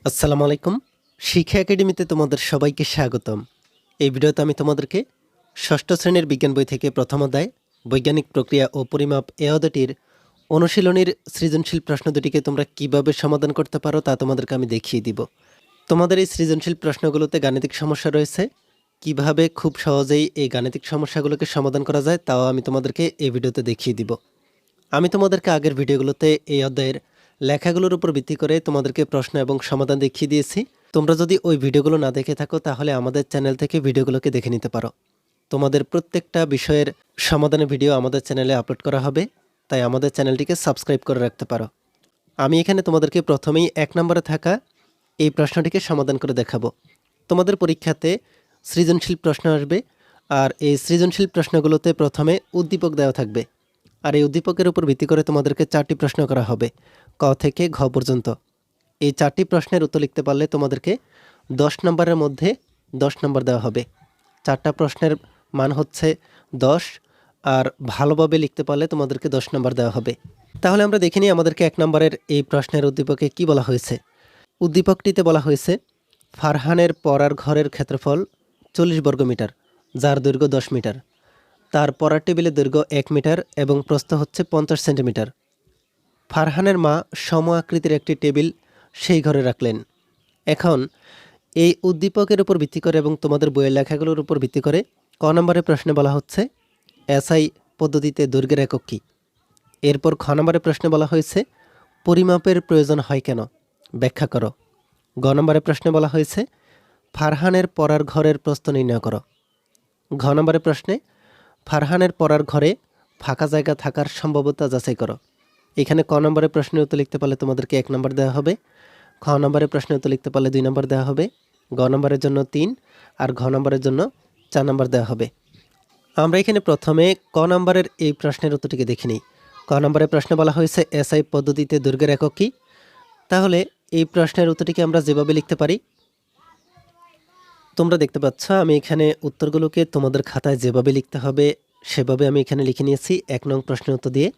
আসসালামু আলাইকুম। শিক্ষা একাডেমিতে তোমাদের সবাইকে স্বাগতম। এই ভিডিওতে আমি তোমাদেরকে ষষ্ঠ শ্রেণীর বিজ্ঞান বই থেকে প্রথম অধ্যায় বৈজ্ঞানিক প্রক্রিয়া ও পরিমাপ এ অধ্যায়টির অনুশীলনীর সৃজনশীল প্রশ্ন দুটিকে তোমরা কিভাবে সমাধান করতে পারো তা তোমাদেরকে আমি দেখিয়ে দিব। তোমাদের এই সৃজনশীল প্রশ্নগুলোতে গাণিতিক সমস্যা রয়েছে, কিভাবে খুব সহজেই এই গাণিতিক সমস্যাগুলোকে সমাধান করা যায় তাও আমি তোমাদেরকে এই ভিডিওতে দেখিয়ে দিব। আমি তোমাদেরকে আগের ভিডিওগুলোতে এই অধ্যায়ের লেখাগুলোর উপর ভিত্তি করে তোমাদেরকে প্রশ্ন এবং সমাধান দেখিয়ে দিয়েছি। তোমরা যদি ওই ভিডিওগুলো না দেখে থাকো তাহলে আমাদের চ্যানেল থেকে ভিডিওগুলোকে দেখে নিতে পারো। তোমাদের প্রত্যেকটা বিষয়ের সমাধানের ভিডিও আমাদের চ্যানেলে আপলোড করা হবে, তাই আমাদের চ্যানেলটিকে সাবস্ক্রাইব করে রাখতে পারো। আমি এখানে তোমাদেরকে প্রথমেই 1 নম্বরে থাকা এই প্রশ্নটিকে সমাধান করে দেখাবো। তোমাদের পরীক্ষাতে সৃজনশীল প্রশ্ন আসবে, আর এই সৃজনশীল প্রশ্নগুলোতে প্রথমে উদ্দীপক দেওয়া থাকবে, আর এই উদ্দীপকের উপর ভিত্তি করে তোমাদেরকে 4টি প্রশ্ন করা হবে, ক থেকে ঘ পর্যন্ত। এই 4টি প্রশ্নের উত্তর লিখতে পারলে তোমাদেরকে 10 নম্বরের মধ্যে 10 নম্বর দেওয়া হবে। 4টা প্রশ্নের মান হচ্ছে 10, আর ভালোভাবে লিখতে পারলে তোমাদেরকে 10 নম্বর দেওয়া হবে। তাহলে আমরা দেখে নিই আমাদেরকে 1 নম্বরের এই প্রশ্নের উদ্দীপকে কি বলা হয়েছে। উদ্দীপকটিতে বলা হয়েছে ফারহানের পড়ার ঘরের ক্ষেত্রফল 40 বর্গমিটার, যার দৈর্ঘ্য 10 মিটার। তার পড়ার টেবিলের দৈর্ঘ্য 1 মিটার এবং প্রস্থ হচ্ছে 50 সেন্টিমিটার। ফারহানের মা সম আকৃতির একটি টেবিল সেই ঘরে রাখলেন। এখন এই উদ্দীপকের উপর ভিত্তি করে এবং তোমাদের বইয়ের লেখাগুলোর উপর ভিত্তি করে ক নম্বরের প্রশ্নে বলা হচ্ছে এসআই পদ্ধতিতে দৈর্ঘ্যের একক কী। এরপর খ নম্বরের প্রশ্নে বলা হয়েছে পরিমাপের প্রয়োজন হয় কেন, ব্যাখ্যা করো। গ নম্বরের প্রশ্নে বলা হয়েছে ফারহানের পড়ার ঘরের প্রস্থ নির্ণয় করো। ঘ নম্বরের প্রশ্নে ফারহানের পড়ার ঘরে ফাঁকা জায়গা থাকার সম্ভাব্যতা যাচাই করো। এখানে ক নম্বরের প্রশ্নের উত্তর লিখতে পারলে তোমাদেরকে 1 নম্বর দেওয়া হবে, খ নম্বরের প্রশ্নের উত্তর লিখতে পারলে 2 নম্বর দেওয়া হবে, গ নম্বরের জন্য 3 আর ঘ নম্বরের জন্য 4 নম্বর দেওয়া হবে। আমরা এখানে প্রথমে ক নম্বরের এই প্রশ্নের উত্তরটিকে দেখে নিই। ক নম্বরের প্রশ্নে বলা হয়েছে এসআই পদ্ধতিতে দৈর্ঘ্যের একক কী। তাহলে এই প্রশ্নের উত্তরটিকে আমরা যেভাবে লিখতে পারি তোমরা দেখতে পাচ্ছ, আমি এখানে উত্তরগুলোকে তোমাদের খাতায় যেভাবে লিখতে হবে সেভাবে আমি এখানে লিখে নিয়েছি 1 নং প্রশ্নের উত্তর দিয়ে।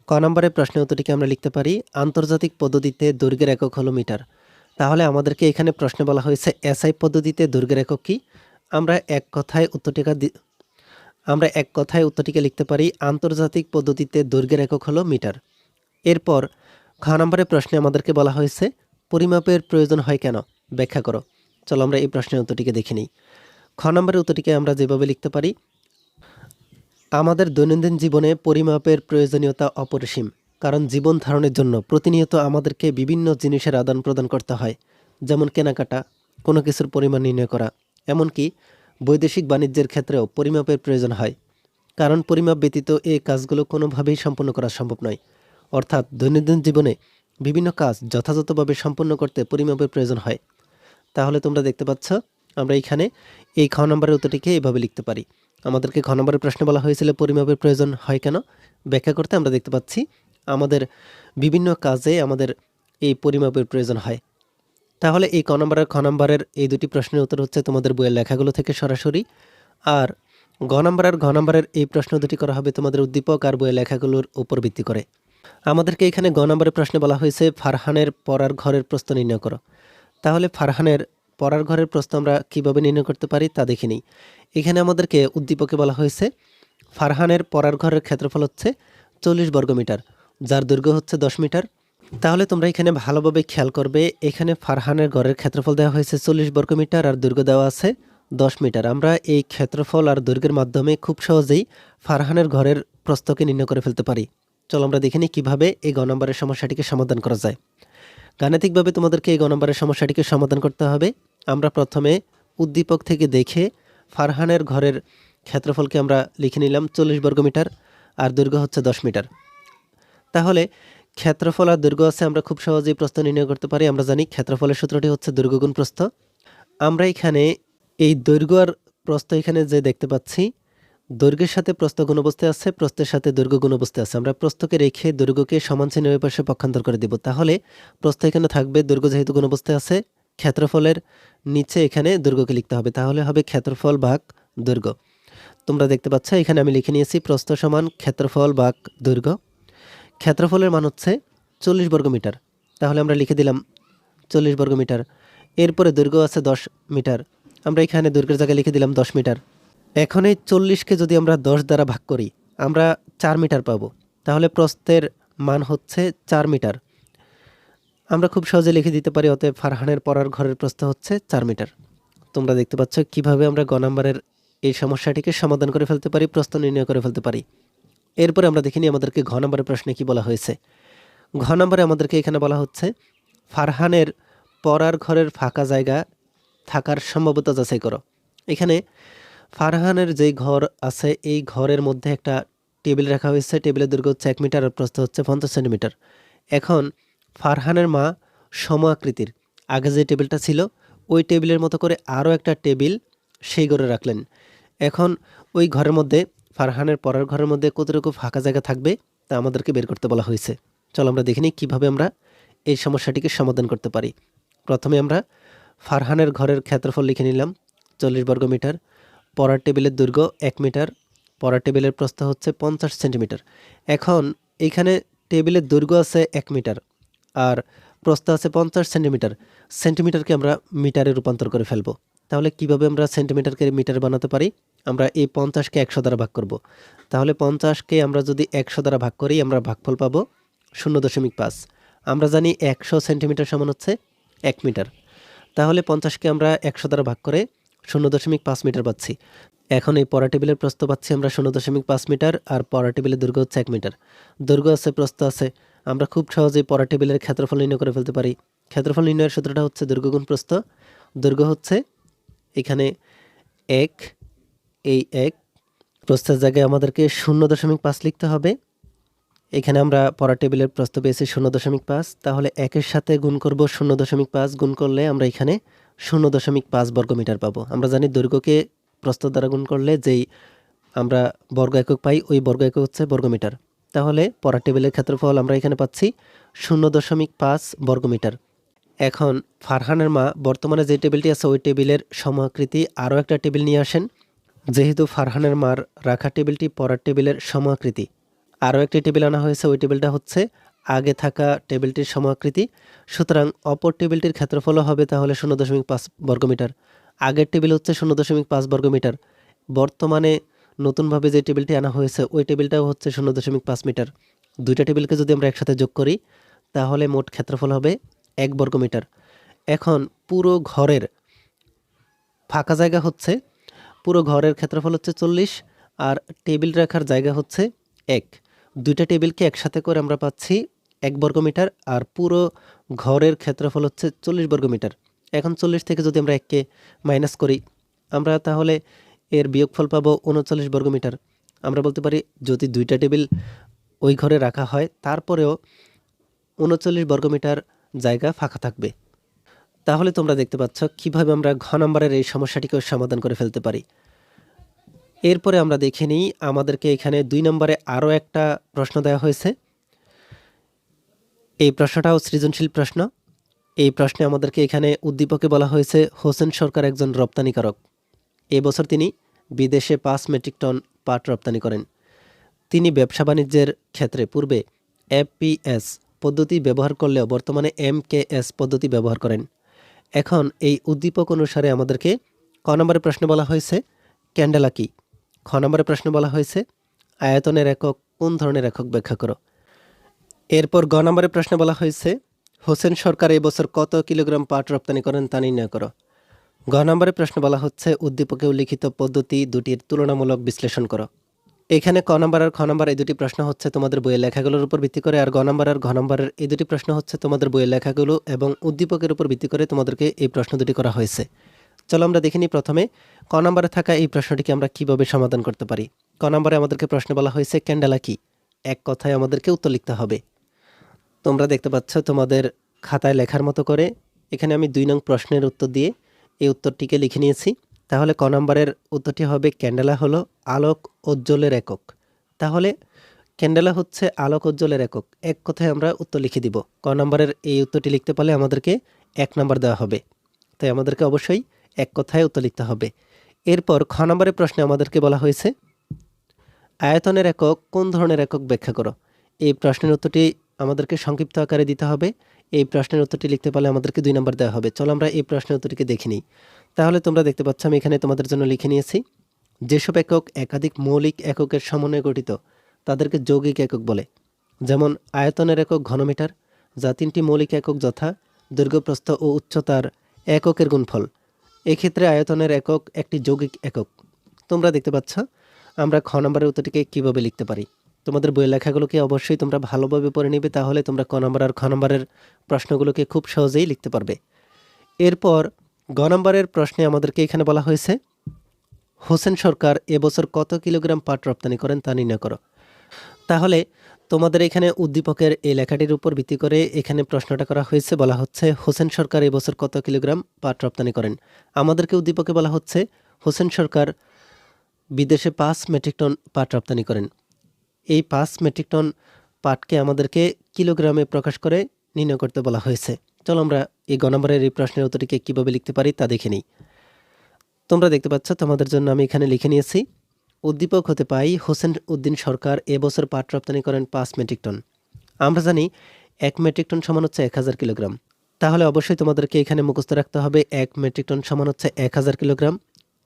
ক নম্বরের প্রশ্নের উত্তরটিকে আমরা লিখতে পারি আন্তর্জাতিক পদ্ধতিতে দৈর্ঘ্যের একক হলো মিটার। তাহলে আমাদেরকে এখানে প্রশ্নে বলা হয়েছে এসআই পদ্ধতিতে দৈর্ঘ্যের একক কী। আমরা এক কথায় উত্তরটিকে লিখতে পারি আন্তর্জাতিক পদ্ধতিতে দৈর্ঘ্যের একক হলো মিটার। এরপর খ নম্বরের প্রশ্নে আমাদেরকে বলা হয়েছে পরিমাপের প্রয়োজন হয় কেন, ব্যাখ্যা করো। চলো আমরা এই প্রশ্নের উত্তরটিকে দেখে নিই। খ নম্বরের উত্তরটিকে আমরা যেভাবে লিখতে পারি আমাদের দৈনন্দিন জীবনে পরিমাপের প্রয়োজনীয়তা অপরিসীম, কারণ জীবন ধারণের জন্য প্রতিনিয়ত আমাদেরকে বিভিন্ন জিনিসের আদান প্রদান করতে হয়, যেমন কেনাকাটা, কোনো কিছুর পরিমাণ নির্ণয় করা, এমনকি বৈদেশিক বাণিজ্যের ক্ষেত্রেও পরিমাপের প্রয়োজন হয়, কারণ পরিমাপ ব্যতীত এই কাজগুলো কোনোভাবেই সম্পন্ন করা সম্ভব নয়। অর্থাৎ দৈনন্দিন জীবনে বিভিন্ন কাজ যথাযথভাবে সম্পন্ন করতে পরিমাপের প্রয়োজন হয়। তাহলে তোমরা দেখতে পাচ্ছ আমরা এখানে এই খ নম্বরের উত্তরটিকে এইভাবে লিখতে পারি। আমাদেরকে খ নম্বরের প্রশ্নে বলা হয়েছিল পরিমাপের প্রয়োজন হয় কেন, ব্যাখ্যা করতে আমরা দেখতে পাচ্ছি আমাদের বিভিন্ন কাজে আমাদের এই পরিমাপের প্রয়োজন হয়। তাহলে এই ক নম্বরের খ নম্বরের এই দুটি প্রশ্নের উত্তর হচ্ছে তোমাদের বইয়ের লেখাগুলো থেকে সরাসরি, আর ঘ নম্বরের এই প্রশ্ন দুটি করা হবে তোমাদের উদ্দীপক আর বইয়ের লেখাগুলোর উপর ভিত্তি করে। আমাদেরকে এখানে গ নম্বরের প্রশ্নে বলা হয়েছে ফারহানের পড়ার ঘরের প্রস্থ নির্ণয় করো। তাহলে ফারহানের পড়ার ঘরের প্রস্থ আমরা কীভাবে নির্ণয় করতে পারি তা দেখে নিই। এখানে আমাদেরকে উদ্দীপকে বলা হয়েছে ফারহানের পড়ার ঘরের ক্ষেত্রফল হচ্ছে 40 বর্গমিটার, যার দৈর্ঘ্য হচ্ছে 10 মিটার। তাহলে তোমরা এখানে ভালোভাবে খেয়াল করবে, এখানে ফারহানের ঘরের ক্ষেত্রফল দেওয়া হয়েছে 40 বর্গমিটার আর দৈর্ঘ্য দেওয়া আছে 10 মিটার। আমরা এই ক্ষেত্রফল আর দৈর্ঘ্যের মাধ্যমে খুব সহজেই ফারহানের ঘরের প্রস্থকে নির্ণয় করে ফেলতে পারি। চলো আমরা দেখে নিই কীভাবে এই গ নম্বরের সমস্যাটিকে সমাধান করা যায়। গাণিতিকভাবে তোমাদেরকে এই গ নম্বরের সমস্যাটিকে সমাধান করতে হবে। আমরা প্রথমে উদ্দীপক থেকে দেখে ফারহানের ঘরের ক্ষেত্রফলকে আমরা লিখে নিলাম 40 বর্গমিটার আর দৈর্ঘ্য হচ্ছে 10 মিটার। তাহলে ক্ষেত্রফল আর দৈর্ঘ্য আছে, আমরা খুব সহজেই প্রস্থ নির্ণয় করতে পারি। আমরা জানি ক্ষেত্রফলের সূত্রটি হচ্ছে দৈর্ঘ্য গুণ প্রস্থ। আমরা এখানে এই দৈর্ঘ্য আর প্রস্থ এখানে যে দেখতে পাচ্ছি, দৈর্ঘ্যের সাথে প্রস্থ গুণ অবস্থায় আছে, প্রস্থের সাথে দৈর্ঘ্য গুণ অবস্থায় আছে। আমরা প্রস্থকে রেখে দৈর্ঘ্যকে সমান চিহ্নের পাশে পক্ষান্তর করে দিব। তাহলে প্রস্থ এখানে থাকবে, দৈর্ঘ্য যেহেতু গুণ অবস্থায় আছে, ক্ষেত্রফলের নিচে এখানে দৈর্ঘ্যকে লিখতে হবে। তাহলে হবে ক্ষেত্রফল ভাগ দৈর্ঘ্য। তোমরা দেখতে পাচ্ছ এখানে আমি লিখে নিয়েছি প্রস্থ সমান ক্ষেত্রফল ভাগ দৈর্ঘ্য। ক্ষেত্রফলের মান হচ্ছে 40 বর্গমিটার। তাহলে আমরা লিখে দিলাম 40 বর্গমিটার। এরপরে দৈর্ঘ্য আছে 10 মিটার, আমরা এখানে দৈর্ঘ্যের জায়গায় লিখে দিলাম 10 মিটার। এখন এই 40কে যদি আমরা 10 দ্বারা ভাগ করি আমরা 4 মিটার পাবো। তাহলে প্রস্থের মান হচ্ছে 4 মিটার। আমরা খুব সহজে লিখে দিতে পারি, অতএব ফারহানের পড়ার ঘরের প্রস্থ হচ্ছে 4 মিটার। তোমরা দেখতে পাচ্ছ কিভাবে আমরা গ নাম্বারের এই সমস্যাটিকে সমাধান করে ফেলতে পারি, প্রস্থ নির্ণয় করে ফেলতে পারি। এরপরে আমরা দেখিনি আমাদেরকে ঘ নাম্বারের প্রশ্নে কি বলা হয়েছে। ঘ নাম্বারে আমাদেরকে এখানে বলা হচ্ছে ফারহানের পড়ার ঘরের ফাঁকা জায়গা থাকার সম্ভাব্যতা যাচাই করো। এখানে ফারহানের যেই ঘর আছে এই ঘরের মধ্যে একটা টেবিল রাখা হয়েছে, টেবিলের দৈর্ঘ্য হচ্ছে 1 মিটার আর প্রস্থ হচ্ছে 50 সেন্টিমিটার। এখন ফারহানের মা সম আকৃতির, আগে যে টেবিলটা ছিল ওই টেবিলের মতো করে আরও একটা টেবিল সেই ঘরে রাখলেন। এখন ওই ঘরের মধ্যে ফারহানের পড়ার ঘরের মধ্যে কতটুকু ফাঁকা জায়গা থাকবে তা আমাদেরকে বের করতে বলা হয়েছে। চলো আমরা দেখে নিই কীভাবে আমরা এই সমস্যাটিকে সমাধান করতে পারি। প্রথমে আমরা ফারহানের ঘরের ক্ষেত্রফল লিখে নিলাম 40 বর্গমিটার। পড়ার টেবিলের দৈর্ঘ্য 1 মিটার, পড়ার টেবিলের প্রস্থ হচ্ছে 50 সেন্টিমিটার। এখন এইখানে টেবিলের দৈর্ঘ্য আছে 1 মিটার আর প্রস্থ আছে 50 সেন্টিমিটার। সেন্টিমিটারকে আমরা মিটারে রূপান্তর করে ফেলবো। তাহলে কিভাবে আমরা সেন্টিমিটারকে মিটারে বানাতে পারি? আমরা এই 50কে 100 দ্বারা ভাগ করব। তাহলে 50কে আমরা যদি 100 দ্বারা ভাগ করি আমরা ভাগফল পাবো 0.5। আমরা জানি 100 সেন্টিমিটার সমান হচ্ছে 1 মিটার। তাহলে 50কে আমরা 100 দ্বারা ভাগ করে 0.5 মিটার পাচ্ছি। এখন এই পড়া টেবিলের প্রস্থ পাচ্ছি আমরা 0.5 মিটার আর পড়া টেবিলের দৈর্ঘ্য হচ্ছে 1 মিটার। দৈর্ঘ্য আছে, প্রস্থ আছে, আমরা খুব সহজেই পড়া টেবিলের ক্ষেত্রফল নির্ণয় করে ফেলতে পারি। ক্ষেত্রফল নির্ণয়ের সূত্রটা হচ্ছে দৈর্ঘ্য গুণ প্রস্থ। দৈর্ঘ্য হচ্ছে এখানে 1, এই 1, প্রস্থের জায়গায় আমাদেরকে 0.5 লিখতে হবে। এখানে আমরা পড়া টেবিলের প্রস্থ পেয়েছি 0.5, তাহলে 1-এর সাথে গুণ করব 0.5, গুণ করলে আমরা এখানে 0.5 বর্গমিটার পাবো। আমরা জানি দৈর্ঘ্যকে প্রস্থ দ্বারা গুণ করলে যেই আমরা বর্গ একক পাই ওই বর্গ একক হচ্ছে বর্গমিটার। তাহলে পড়া টেবিলের ক্ষেত্রফল আমরা এখানে পাচ্ছি 0.5 বর্গমিটার। এখন ফারহানের মা বর্তমানে যে টেবিলটি আছে ওই টেবিলের সমাকৃতি আরও একটা টেবিল নিয়ে আসেন। যেহেতু ফারহানের মার রাখা টেবিলটি পড়ার টেবিলের সমাকৃতি, আরও একটি টেবিল আনা হয়েছে, ওই টেবিলটা হচ্ছে আগে থাকা টেবিলটির সমাকৃতি। সুতরাং অপর টেবিলটির ক্ষেত্রফলও হবে তাহলে 0.5 বর্গমিটার। আগের টেবিল হচ্ছে 0.5 বর্গমিটার, বর্তমানে নতুনভাবে যে টেবিলটি আনা হয়েছে ওই টেবিলটাও হচ্ছে 0.5 মিটার। দুইটা টেবিলকে যদি আমরা একসাথে যোগ করি তাহলে মোট ক্ষেত্রফল হবে 1 বর্গমিটার। এখন পুরো ঘরের ফাঁকা জায়গা হচ্ছে, পুরো ঘরের ক্ষেত্রফল হচ্ছে 40 আর টেবিল রাখার জায়গা হচ্ছে 1। দুইটা টেবিলকে একসাথে করে আমরা পাচ্ছি 1 বর্গমিটার আর পুরো ঘরের ক্ষেত্রফল হচ্ছে 40 বর্গমিটার। এখন 40 থেকে যদি আমরা 1কে মাইনাস করি আমরা তাহলে এর বিয়োগফল পাবো 39 বর্গমিটার। আমরা বলতে পারি যদি দুইটা টেবিল ওই ঘরে রাখা হয় তারপরেও 39 বর্গমিটার জায়গা ফাঁকা থাকবে। তাহলে তোমরা দেখতে পাচ্ছ কিভাবে আমরা ঘ নম্বরের এই সমস্যাটিকেও সমাধান করে ফেলতে পারি। এরপরে আমরা দেখে নিই আমাদেরকে এখানে 2 নম্বরে আরও একটা প্রশ্ন দেওয়া হয়েছে। এই প্রশ্নটাও সৃজনশীল প্রশ্ন। এই প্রশ্নে আমাদেরকে এখানে উদ্দীপকে বলা হয়েছে হোসেন সরকার একজন রপ্তানিকারক। এবছর তিনি বিদেশে 5 মেট্রিক টন পাট রপ্তানি করেন। তিনি ব্যবসা বাণিজ্যের ক্ষেত্রে পূর্বে এফপিএস পদ্ধতি ব্যবহার করলেও বর্তমানে এমকেএস পদ্ধতি ব্যবহার করেন। এখন এই উদ্দীপক অনুসারে আমাদেরকে ক নম্বরের প্রশ্নে বলা হয়েছে ক্যান্ডেলা কি। খ নম্বরের প্রশ্নে বলা হয়েছে আয়তনের একক কোন ধরনের একক ব্যাখ্যা করো। এরপর গ নম্বরের প্রশ্নে বলা হয়েছে হোসেন সরকার এবছর কত কিলোগ্রাম পাট রপ্তানি করেন তা নির্ণয় করো। গ নম্বরের প্রশ্নে বলা হচ্ছে উদ্দীপকে উল্লিখিত পদ্ধতি দুটির তুলনামূলক বিশ্লেষণ করো। এখানে ক নম্বর আর খ নম্বর এই দুটি প্রশ্ন হচ্ছে তোমাদের বইয়ের লেখাগুলোর উপর ভিত্তি করে, আর গ নম্বর আর ঘ নম্বরের এই দুটি প্রশ্ন হচ্ছে তোমাদের বইয়ের লেখাগুলো এবং উদ্দীপকের উপর ভিত্তি করে তোমাদেরকে এই প্রশ্ন দুটি করা হয়েছে। চলো আমরা দেখে নিই প্রথমে ক নম্বরে থাকা এই প্রশ্নটিকে আমরা কিভাবে সমাধান করতে পারি। ক নম্বরে আমাদেরকে প্রশ্ন বলা হয়েছে ক্যান্ডেলা কি, এক কথায় আমাদেরকে উত্তর লিখতে হবে। তোমরা দেখতে পাচ্ছ তোমাদের খাতায় লেখার মতো করে এখানে আমি 2 নং প্রশ্নের উত্তর দিয়ে এই উত্তরটিকে লিখে নিয়েছি। তাহলে ক নম্বরের উত্তরটি হবে ক্যান্ডেলা হলো আলোক উজ্জ্বলের একক। তাহলে ক্যান্ডেলা হচ্ছে আলোক উজ্জ্বলের একক, এক কথায় আমরা উত্তর লিখে দিব। ক নম্বরের এই উত্তরটি লিখতে পারলে আমাদেরকে 1 নম্বর দেওয়া হবে, তাই আমাদেরকে অবশ্যই এক কথায় উত্তর লিখতে হবে। এরপর খ নম্বরের প্রশ্নে আমাদেরকে বলা হয়েছে আয়তনের একক কোন ধরনের একক ব্যাখ্যা করো। এই প্রশ্নের উত্তরটি আমাদেরকে সংক্ষিপ্ত আকারে দিতে হবে এই প্রশ্নের উত্তরটি লিখতে পারলে আমাদেরকে 2 নাম্বার দেওয়া হবে। চলো আমরা এই প্রশ্নের উত্তরটিকে দেখে নিই। তাহলে তোমরা দেখতে পাচ্ছ আমি এখানে তোমাদের জন্য লিখে নিয়েছি, যেসব একক একাধিক মৌলিক এককের সমন্বয়ে গঠিত তাদেরকে যৌগিক একক বলে। যেমন আয়তনের একক ঘনমিটার, যা 3টি মৌলিক একক যথা দৈর্ঘ্য, প্রস্থ ও উচ্চতার এককের গুণফল। এক্ষেত্রে আয়তনের একক একটি যৌগিক একক। তোমরা দেখতে পাচ্ছ আমরা খ নম্বরের উত্তরটিকে কীভাবে লিখতে পারি। তোমাদের বইয়ের লেখাগুলোকে অবশ্যই তোমরা ভালোভাবে পড়ে নিবে, তাহলে তোমরা ক নম্বর আর খ নম্বরের প্রশ্নগুলোকে খুব সহজেই লিখতে পারবে। এরপর গ নম্বরের প্রশ্নে আমাদেরকে এখানে বলা হয়েছে, হোসেন সরকার এবছর কত কিলোগ্রাম পাট রপ্তানি করেন তা নির্ণয় করো। তাহলে তোমাদের এখানে উদ্দীপকের এই লেখাটির উপর ভিত্তি করে এখানে প্রশ্নটা করা হয়েছে। বলা হচ্ছে হোসেন সরকার এবছর কত কিলোগ্রাম পাট রপ্তানি করেন। আমাদেরকে উদ্দীপকে বলা হচ্ছে হোসেন সরকার বিদেশে 5 মেট্রিক টন পাট রপ্তানি করেন। এই 5 মেট্রিক টন পাটকে আমাদেরকে কিলোগ্রামে প্রকাশ করে নির্ণয় করতে বলা হয়েছে। চলো আমরা এই গ নম্বরের এই প্রশ্নের উত্তরটিকে কীভাবে লিখতে পারি তা দেখে নিই। তোমরা দেখতে পাচ্ছ তোমাদের জন্য আমি এখানে লিখে নিয়েছি, উদ্দীপক হতে পাই হোসেন উদ্দিন সরকার এবছর পাট রপ্তানি করেন 5 মেট্রিক টন। আমরা জানি 1 মেট্রিক টন সমান হচ্ছে 1000 কিলোগ্রাম। তাহলে অবশ্যই তোমাদেরকে এখানে মুখস্থ রাখতে হবে 1 মেট্রিক টন সমান হচ্ছে 1000 কিলোগ্রাম।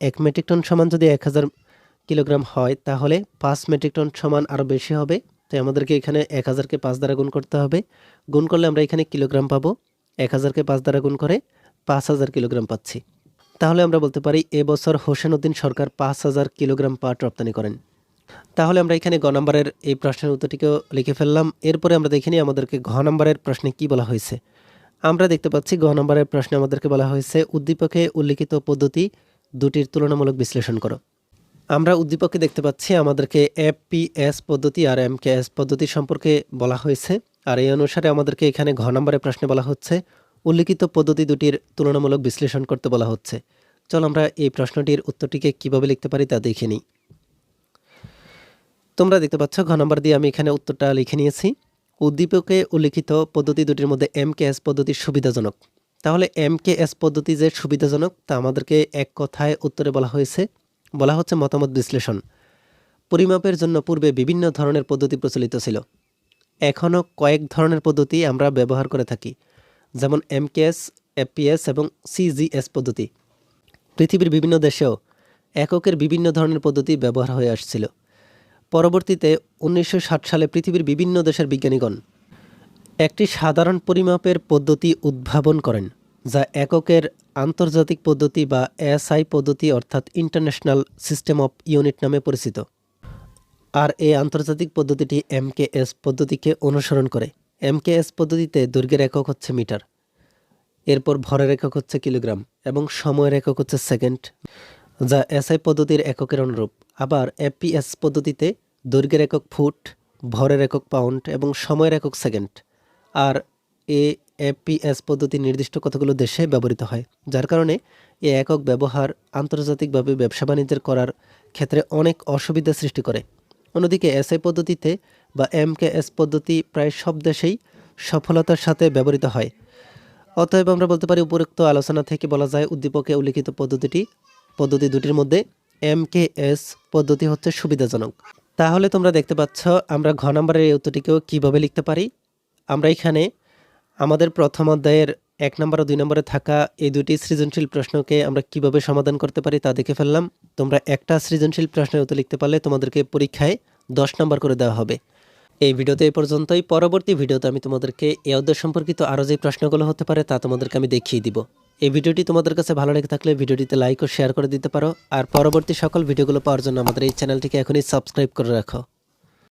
1 মেট্রিক টন সমান যদি 1000 কিলোগ্রাম হয় তাহলে 5 মেট্রিক টন সমান আরও বেশি হবে। তাই আমাদেরকে এখানে 1000কে 5 দ্বারা গুণ করতে হবে। গুণ করলে আমরা এখানে কিলোগ্রাম পাবো। 1000কে 5 দ্বারা গুণ করে 5000 কিলোগ্রাম পাচ্ছি। তাহলে আমরা বলতে পারি এবছর হোসেন উদ্দিন সরকার 5000 কিলোগ্রাম পাট রপ্তানি করেন। তাহলে আমরা এখানে গ নম্বরের এই প্রশ্নের উত্তরটিকেও লিখে ফেললাম। এরপরে আমরা দেখে নিই আমাদেরকে ঘ নম্বরের প্রশ্নে কি বলা হয়েছে। আমরা দেখতে পাচ্ছি গ নম্বরের প্রশ্নে আমাদেরকে বলা হয়েছে উদ্দীপকে উল্লিখিত পদ্ধতি দুটির তুলনামূলক বিশ্লেষণ করো। আমরা উদ্দীপকে দেখতে পাচ্ছি আমাদেরকে এফপিএস পদ্ধতি আর এমকেএস পদ্ধতি সম্পর্কে বলা হয়েছে। আর এই অনুসারে আমাদেরকে এখানে ঘ নম্বরের প্রশ্নে বলা হচ্ছে উল্লিখিত পদ্ধতি দুটির তুলনামূলক বিশ্লেষণ করতে বলা হচ্ছে। চলো আমরা এই প্রশ্নটির উত্তরটিকে কিভাবে লিখতে পারি তা দেখে নিই। তোমরা দেখতে পাচ্ছ ঘ নম্বর দিয়ে আমি এখানে উত্তরটা লিখে নিয়েছি, উদ্দীপকে উল্লিখিত পদ্ধতি দুটির মধ্যে এমকেএস পদ্ধতি সুবিধাজনক। তাহলে এমকেএস পদ্ধতি যে সুবিধাজনক তা আমাদেরকে এক কথায় উত্তরে বলা হয়েছে। বলা হচ্ছে মতামত বিশ্লেষণ। পরিমাপের জন্য পূর্বে বিভিন্ন ধরনের পদ্ধতি প্রচলিত ছিল। এখনও কয়েক ধরনের পদ্ধতি আমরা ব্যবহার করে থাকি, যেমন এমকেএস, এফপিএস এবং সিজিএস পদ্ধতি। পৃথিবীর বিভিন্ন দেশেও এককের বিভিন্ন ধরনের পদ্ধতি ব্যবহার হয়ে আসছিল। পরবর্তীতে 1960 সালে পৃথিবীর বিভিন্ন দেশের বিজ্ঞানীগণ একটি সাধারণ পরিমাপের পদ্ধতি উদ্ভাবন করেন, যা এককের আন্তর্জাতিক পদ্ধতি বা এসআই পদ্ধতি অর্থাৎ ইন্টারন্যাশনাল সিস্টেম অফ ইউনিট নামে পরিচিত। আর এই আন্তর্জাতিক পদ্ধতিটি এমকেএস পদ্ধতিকে অনুসরণ করে। এমকেএস পদ্ধতিতে দৈর্ঘ্যের একক হচ্ছে মিটার, এরপর ভরের একক হচ্ছে কিলোগ্রাম এবং সময়ের একক হচ্ছে সেকেন্ড, যা এসআই পদ্ধতির এককের অনুরূপ। আবার এফপিএস পদ্ধতিতে দৈর্ঘ্যের একক ফুট, ভরের একক পাউন্ড এবং সময়ের একক সেকেন্ড। আর এফপিএস পদ্ধতি নির্দিষ্ট কতগুলো দেশে ব্যবহৃত হয়, যার কারণে এই একক ব্যবহার আন্তর্জাতিকভাবে ব্যবসা বাণিজ্যের করার ক্ষেত্রে অনেক অসুবিধা সৃষ্টি করে। অন্যদিকে এসআই পদ্ধতিতে বা এমকেএস পদ্ধতি প্রায় সব দেশেই সফলতার সাথে ব্যবহৃত হয়। অতএব আমরা বলতে পারি উপরোক্ত আলোচনা থেকে বলা যায় উদ্দীপকে উল্লিখিত পদ্ধতি দুটির মধ্যে এমকেএস পদ্ধতি হচ্ছে সুবিধাজনক। তাহলে তোমরা দেখতে পাচ্ছ আমরা ঘ নম্বরের এই উত্তরটিকেও কীভাবে লিখতে পারি। আমরা এখানে আমাদের প্রথম অধ্যায়ের 1 নম্বর ও 2 নম্বরে থাকা এই দুটি সৃজনশীল প্রশ্নকে আমরা কিভাবে সমাধান করতে পারি তা দেখে ফেললাম। তোমরা একটা সৃজনশীল প্রশ্নের উত্তর লিখতে পারলে তোমাদেরকে পরীক্ষায় 10 নম্বর করে দেওয়া হবে। এই ভিডিওতে এই পর্যন্তই। পরবর্তী ভিডিওতে আমি তোমাদেরকে এই অধ্যায় সম্পর্কিত আরও যে প্রশ্নগুলো হতে পারে তা তোমাদেরকে আমি দেখিয়ে দিব। এই ভিডিওটি তোমাদের কাছে ভালো লেগে থাকলে ভিডিওটিতে লাইক ও শেয়ার করে দিতে পারো। আর পরবর্তী সকল ভিডিওগুলো পাওয়ার জন্য আমাদের এই চ্যানেলটিকে এখনই সাবস্ক্রাইব করে রাখো।